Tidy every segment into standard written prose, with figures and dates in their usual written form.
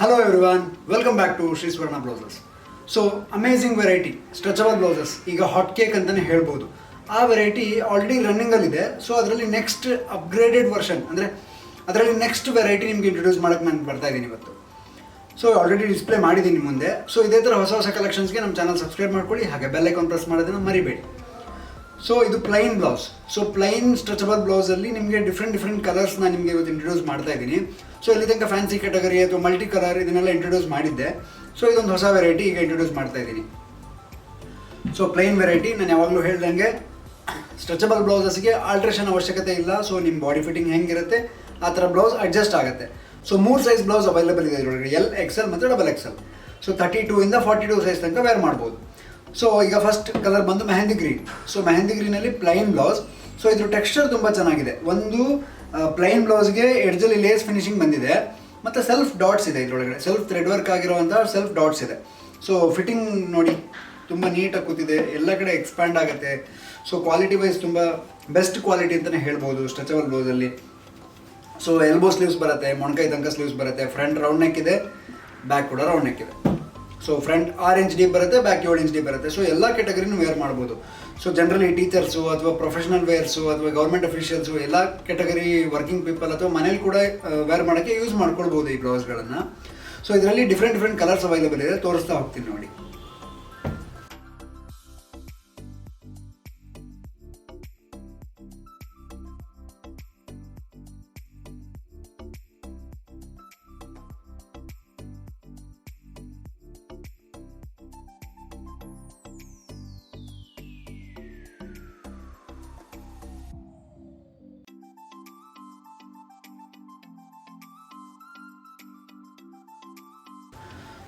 Hello everyone, welcome back to Sri Swarna Blouses. So amazing variety, stretchable blouses, ಈಗ hot cake ಅಂತಲೇ ಹೇಳ್ಬೋದು. ಆ variety already ರನ್ನಿಂಗಲ್ಲಿದೆ. So ಅದರಲ್ಲಿ next upgraded version ಅಂದರೆ ಅದರಲ್ಲಿ ನೆಕ್ಸ್ಟ್ ವೆರೈಟಿ ನಿಮಗೆ ಇಂಟ್ರೊಡ್ಯೂಸ್ ಮಾಡೋಕ್ಕೆ ನಾನು ಬರ್ತಾ ಇದ್ದೀನಿ ಇವತ್ತು. ಸೊ ಆಲ್ರೆಡಿ ಡಿಸ್ಪ್ಲೇ ಮಾಡಿದ್ದೀನಿ ಮುಂದೆ. ಸೊ ಇದೇ ಥರ ಹೊಸ ಹೊಸ ಕಲೆಕ್ಷನ್ಸ್ಗೆ ನಮ್ಮ ಚಾನಲ್ ಸಬ್ಸ್ಕ್ರೈಬ್ ಮಾಡ್ಕೊಳ್ಳಿ, ಹಾಗೆ ಬೆಲ್ ಐಕಾನ್ ಪ್ರೆಸ್ ಮಾಡೋದನ್ನು ಮರಿಬೇಡಿ. ಸೊ ಇದು plain blouse. So plain stretchable ಬ್ಲೌಸಲ್ಲಿ ನಿಮಗೆ ಡಿಫ್ರೆಂಟ್ ಕಲರ್ಸ್ ನಾನು ನಿಮಗೆ ಇವತ್ತು ಇಂಟ್ರೊಡ್ಯೂಸ್ ಮಾಡ್ತಾ ಇದ್ದೀನಿ. ಸೊ ಇಲ್ಲಿ ತನಕ ಫ್ಯಾನ್ಸಿ ಕ್ಯಾಟಗರಿ ಅಥವಾ ಮಲ್ಟಿ ಕಲರ್ ಇದನ್ನೆಲ್ಲ ಇಂಟ್ರೊಡ್ಯೂಸ್ ಮಾಡಿದ್ದೆ. ಸೊ ಇದೊಂದು ಹೊಸ ವೆರೈಟಿ ಈಗ ಇಂಟ್ರೊಡ್ಯೂಸ್ ಮಾಡ್ತಾ ಇದ್ದೀನಿ. ಸೊ ಪ್ಲೈನ್ ವೆರೈಟಿ, ನಾನು ಯಾವಾಗಲೂ ಹೇಳ್ದಂಗೆ ಸ್ಟ್ರೆಚಬಲ್ ಬ್ಲೌಸಸ್ಗೆ ಆಲ್ಟ್ರೇಷನ್ ಅವಶ್ಯಕತೆ ಇಲ್ಲ. ಸೊ ನಿಮ್ಮ ಬಾಡಿ ಫಿಟ್ಟಿಂಗ್ ಹೆಂಗಿರುತ್ತೆ ಆ ಥರ ಬ್ಲೌಸ್ ಅಡ್ಜಸ್ಟ್ ಆಗುತ್ತೆ. ಸೊ 3 ಸೈಜ್ ಬ್ಲೌಸ್ ಅವೈಲೇಬಲ್ ಇದೆ ಇದರೊಳಗಡೆ, ಎಲ್, XL ಮತ್ತು XXL. ಸೊ 32 ಇಂದ 42 ಸೈಜ್ ತನಕ ವೇರ್ ಮಾಡ್ಬೋದು. ಸೊ ಈಗ ಫಸ್ಟ್ ಕಲರ್ ಬಂದು ಮೆಹಂದಿ ಗ್ರೀನ್. ಸೊ ಮೆಹಂದಿ ಗ್ರೀನಲ್ಲಿ ಪ್ಲೈನ್ ಬ್ಲೌಸ್. ಸೊ ಇದ್ರ ಟೆಕ್ಸ್ಚರ್ ತುಂಬ ಚೆನ್ನಾಗಿದೆ. ಒಂದು ಪ್ಲೈನ್ ಬ್ಲೌಸ್ಗೆ ಎಡ್ಜಲ್ಲಿ ಲೇಸ್ ಫಿನಿಶಿಂಗ್ ಬಂದಿದೆ ಮತ್ತು ಸೆಲ್ಫ್ ಡಾಟ್ಸ್ ಇದೆ ಇದರೊಳಗಡೆ, ಸೆಲ್ಫ್ ಥ್ರೆಡ್ ವರ್ಕ್ ಆಗಿರುವಂಥ ಸೆಲ್ಫ್ ಡಾಟ್ಸ್ ಇದೆ. ಸೊ ಫಿಟ್ಟಿಂಗ್ ನೋಡಿ ತುಂಬ ನೀಟಾಗಿ ಕೂತಿದೆ, ಎಲ್ಲ ಕಡೆ ಎಕ್ಸ್ಪ್ಯಾಂಡ್ ಆಗುತ್ತೆ. ಸೊ ಕ್ವಾಲಿಟಿ ವೈಸ್ ತುಂಬ ಬೆಸ್ಟ್ ಕ್ವಾಲಿಟಿ ಅಂತಲೇ ಹೇಳ್ಬೋದು ಸ್ಟ್ರೆಚಬಲ್ ಬ್ಲೌಸಲ್ಲಿ. ಸೊ ಎಲ್ಬೋ ಸ್ಲೀವ್ಸ್ ಬರುತ್ತೆ, ಮೊಣಕೈ ತನಕ ಸ್ಲೀವ್ಸ್ ಬರುತ್ತೆ, ಫ್ರಂಟ್ ರೌಂಡ್ ನೆಕ್ ಇದೆ, ಬ್ಯಾಕ್ ಕೂಡ ರೌಂಡ್ ನೆಕ್ ಇದೆ. ಸೊ ಫ್ರಂಟ್ 6 ಇಂಚ್ ಡೀಪ್ ಬರುತ್ತೆ, ಬ್ಯಾಕ್ 7 ಇಂಚ್ ಡೀಪ್ ಬರುತ್ತೆ. ಸೊ ಎಲ್ಲ ಕ್ಯಾಟಗರಿನೂ ವೇರ್ ಮಾಡ್ಬೋದು. ಸೊ ಜನರಲಿ ಟೀಚರ್ಸು ಅಥವಾ ಪ್ರೊಫೆಷನಲ್ ವೇರ್ಸು ಅಥವಾ ಗೌರ್ಮೆಂಟ್ ಅಫಿಷಿಯಲ್ಸು ಎಲ್ಲ ಕ್ಯಾಟಗರಿ ವರ್ಕಿಂಗ್ ಪೀಪಲ್ ಅಥವಾ ಮನೇಲಿ ಕೂಡ ವೇರ್ ಮಾಡೋಕ್ಕೆ ಯೂಸ್ ಮಾಡ್ಕೊಳ್ಬೋದು ಈ ಬ್ಲೌಸ್ಗಳನ್ನು. ಸೊ ಇದರಲ್ಲಿ ಡಿಫ್ರೆಂಟ್ ಕಲರ್ಸ್ ಅವೈಲೇಬಲ್ ಇದೆ, ತೋರಿಸ್ತಾ ಹೋಗ್ತೀನಿ ನೋಡಿ.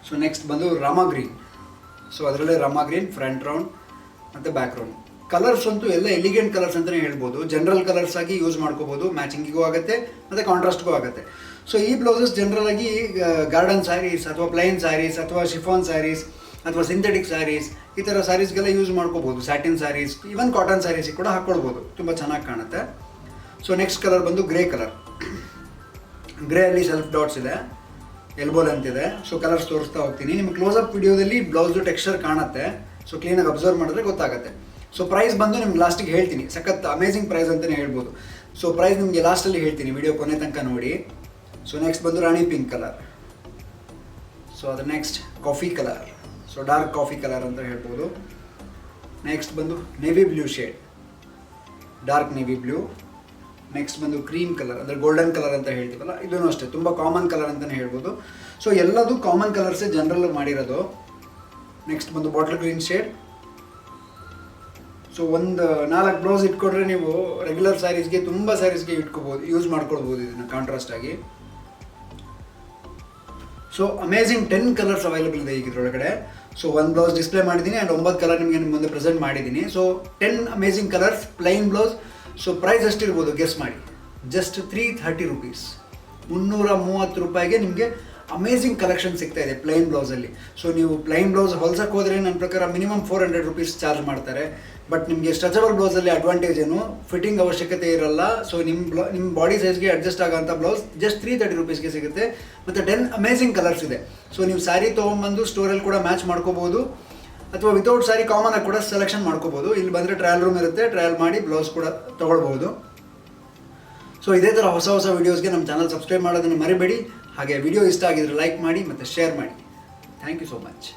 ಸೊ ನೆಕ್ಸ್ಟ್ ಬಂದು ರಾಮಾ ಗ್ರೀನ್. ಸೊ ಅದರಲ್ಲೇ ರಾಮಾ ಗ್ರೀನ್ ಫ್ರಂಟ್ ರೌಂಡ್ ಮತ್ತು ಬ್ಯಾಕ್ ರೌಂಡ್. ಕಲರ್ಸ್ ಅಂತೂ ಎಲ್ಲ ಎಲಿಗೆಂಟ್ ಕಲರ್ಸ್ ಅಂತಲೇ ಹೇಳ್ಬೋದು. ಜನರಲ್ ಕಲರ್ಸ್ ಆಗಿ ಯೂಸ್ ಮಾಡ್ಕೋಬೋದು, ಮ್ಯಾಚಿಂಗಿಗೂ ಆಗುತ್ತೆ ಮತ್ತು ಕಾಂಟ್ರಾಸ್ಟ್ಗೂ ಆಗುತ್ತೆ. ಸೊ ಈ ಬ್ಲೌಸಸ್ ಜನರಲ್ ಆಗಿ ಗಾರ್ಡನ್ ಸ್ಯಾರೀಸ್ ಅಥವಾ ಪ್ಲೈನ್ ಸ್ಯಾರೀಸ್ ಅಥವಾ ಶಿಫಾನ್ ಸ್ಯಾರೀಸ್ ಅಥವಾ ಸಿಂಥೆಟಿಕ್ ಸ್ಯಾರೀಸ್ ಈ ಥರ ಸ್ಯಾರೀಸ್ಗೆಲ್ಲ ಯೂಸ್ ಮಾಡ್ಕೋಬೋದು. ಸ್ಯಾಟಿನ್ ಸ್ಯಾರೀಸ್, ಈವನ್ ಕಾಟನ್ ಸ್ಯಾರೀಸಿಗೆ ಕೂಡ ಹಾಕ್ಕೊಳ್ಬೋದು, ತುಂಬ ಚೆನ್ನಾಗಿ ಕಾಣುತ್ತೆ. ಸೊ ನೆಕ್ಸ್ಟ್ ಕಲರ್ ಬಂದು ಗ್ರೇ ಕಲರ್. ಗ್ರೇ ಅಲ್ಲಿ ಸೆಲ್ಫ್ ಡಾಟ್ಸ್ ಇದೆ, ಎಲ್ಬೋ ಲೆಂತ್ ಇದೆ. ಸೊ ಕಲರ್ಸ್ ತೋರಿಸ್ತಾ ಹೋಗ್ತೀನಿ. ನಿಮ್ಗೆ ಕ್ಲೋಸಪ್ ವಿಡಿಯೋದಲ್ಲಿ ಬ್ಲೌಸು ಟೆಕ್ಸ್ಚರ್ ಕಾಣುತ್ತೆ. ಸೊ ಕ್ಲೀನಾಗಿ ಅಬ್ಸರ್ವ್ ಮಾಡಿದ್ರೆ ಗೊತ್ತಾಗುತ್ತೆ. ಸೊ ಪ್ರೈಸ್ ಬಂದು ನಿಮ್ಗೆ ಲಾಸ್ಟಿಗೆ ಹೇಳ್ತೀನಿ, ಸಖತ್ ಅಮೇಜಿಂಗ್ ಪ್ರೈಸ್ ಅಂತಲೇ ಹೇಳ್ಬೋದು. ಸೊ ಪ್ರೈಸ್ ನಿಮಗೆ ಲಾಸ್ಟಲ್ಲಿ ಹೇಳ್ತೀನಿ, ವಿಡಿಯೋ ಕೊನೆ ತನಕ ನೋಡಿ. ಸೊ ನೆಕ್ಸ್ಟ್ ಬಂದು ರಾಣಿ ಪಿಂಕ್ ಕಲರ್. ಸೊ ಅದು next coffee colour. So dark coffee colour ಅಂತ ಹೇಳ್ಬೋದು. ನೆಕ್ಸ್ಟ್ ಬಂದು navy blue shade, dark navy blue. Next ಬಂದು ಕ್ರೀಮ್ ಕಲರ್ ಅಂದರೆ ಗೋಲ್ಡನ್ ಕಲರ್ ಅಂತ ಹೇಳ್ತೀವಲ್ಲ, ಇದೂ ಅಷ್ಟೇ ತುಂಬ ಕಾಮನ್ ಕಲರ್ ಅಂತಲೇ ಹೇಳ್ಬೋದು. ಸೊ ಎಲ್ಲದೂ ಕಾಮನ್ ಕಲರ್ಸೇ ಜನರಲ್ ಮಾಡಿರೋದು. ನೆಕ್ಸ್ಟ್ ಬಂದು ಬಾಟಲ್ ಗ್ರೀನ್ ಶೇಡ್. ಸೊ ಒಂದು 4 ಬ್ಲೌಸ್ ಇಟ್ಕೊಂಡ್ರೆ ನೀವು ರೆಗ್ಯುಲರ್ ಸ್ಯಾರೀಸ್ಗೆ ತುಂಬ ಸ್ಯಾರೀಸ್ಗೆ ಇಟ್ಕೋಬೋದು, ಯೂಸ್ ಮಾಡ್ಕೊಳ್ಬೋದು ಇದನ್ನು ಕಾಂಟ್ರಾಸ್ಟ್ ಆಗಿ. ಸೊ ಅಮೇಝಿಂಗ್ 10 ಕಲರ್ಸ್ ಅವೈಲೇಬಲ್ ಇದೆ ಈಗ ಇದರೊಳಗಡೆ. ಸೊ ಒಂದು ಬ್ಲೌಸ್ ಡಿಸ್ಪ್ಲೇ ಮಾಡಿದ್ದೀನಿ ಆ್ಯಂಡ್ 9 ಕಲರ್ ನಿಮಗೆ ನಿಮ್ಮ ಮುಂದೆ ಪ್ರೆಸೆಂಟ್ ಮಾಡಿದ್ದೀನಿ. So 10 amazing colours, plain blouse. So price ಎಷ್ಟಿರ್ಬೋದು ಗೆಸ್ ಮಾಡಿ, ಜಸ್ಟ್ 330 ರುಪೀಸ್, 330 ರೂಪಾಯಿಗೆ ನಿಮಗೆ ಅಮೇಝಿಂಗ್ ಕಲೆಕ್ಷನ್ ಸಿಗ್ತಾ ಇದೆ ಪ್ಲೈನ್ ಬ್ಲೌಸಲ್ಲಿ. ಸೊ ನೀವು ಪ್ಲೈನ್ ಬ್ಲೌಸ್ ಹೊಲ್ಸಕ್ಕೆ ಹೋದರೆ ನನ್ನ ಪ್ರಕಾರ ಮಿನಿಮಮ್ 400 ರುಪೀಸ್ ಚಾರ್ಜ್ ಮಾಡ್ತಾರೆ. ಬಟ್ ನಿಮಗೆ ಸ್ಟ್ರೆಚಬಲ್ ಬ್ಲೌಸಲ್ಲಿ ಅಡ್ವಾಂಟೇಜ್ ಏನು, ಫಿಟ್ಟಿಂಗ್ ಅವಶ್ಯಕತೆ ಇರಲ್ಲ. ಸೊ ನಿಮ್ಮ ಬಾಡಿ ಸೈಜ್ಗೆ ಅಡ್ಜಸ್ಟ್ ಆಗೋಂಥ ಬ್ಲೌಸ್ ಜಸ್ಟ್ 330 ರುಪೀಸ್ಗೆ ಸಿಗುತ್ತೆ. ಮತ್ತು 10 ಅಮೇಝಿಂಗ್ ಕಲರ್ಸ್ ಇದೆ. ಸೊ ನೀವು ಸ್ಯಾರಿ ತೊಗೊಂಬಂದು ಸ್ಟೋರಲ್ಲಿ ಕೂಡ ಮ್ಯಾಚ್ ಮಾಡ್ಕೋಬೋದು ಅಥವಾ ವಿತೌಟ್ ಸ್ಯಾರಿ ಕಾಮನ್ ಆಗಿ ಕೂಡ ಸೆಲೆಕ್ಷನ್ ಮಾಡ್ಕೋಬೋದು. ಇಲ್ಲಿ ಬಂದರೆ ಟ್ರಯಲ್ ರೂಮ್ ಇರುತ್ತೆ, ಟ್ರಯಲ್ ಮಾಡಿ ಬ್ಲೌಸ್ ಕೂಡ ತೊಗೊಳ್ಬೋದು. ಸೊ ಇದೇ ಥರ ಹೊಸ ವೀಡಿಯೋಸ್ಗೆ ನಮ್ಮ ಚಾನಲ್ ಸಬ್ಸ್ಕ್ರೈಬ್ ಮಾಡೋದನ್ನು ಮರಿಬೇಡಿ. ಹಾಗೆ ವಿಡಿಯೋ ಇಷ್ಟ ಆಗಿದ್ರೆ ಲೈಕ್ ಮಾಡಿ ಮತ್ತು ಶೇರ್ ಮಾಡಿ. Thank you so much.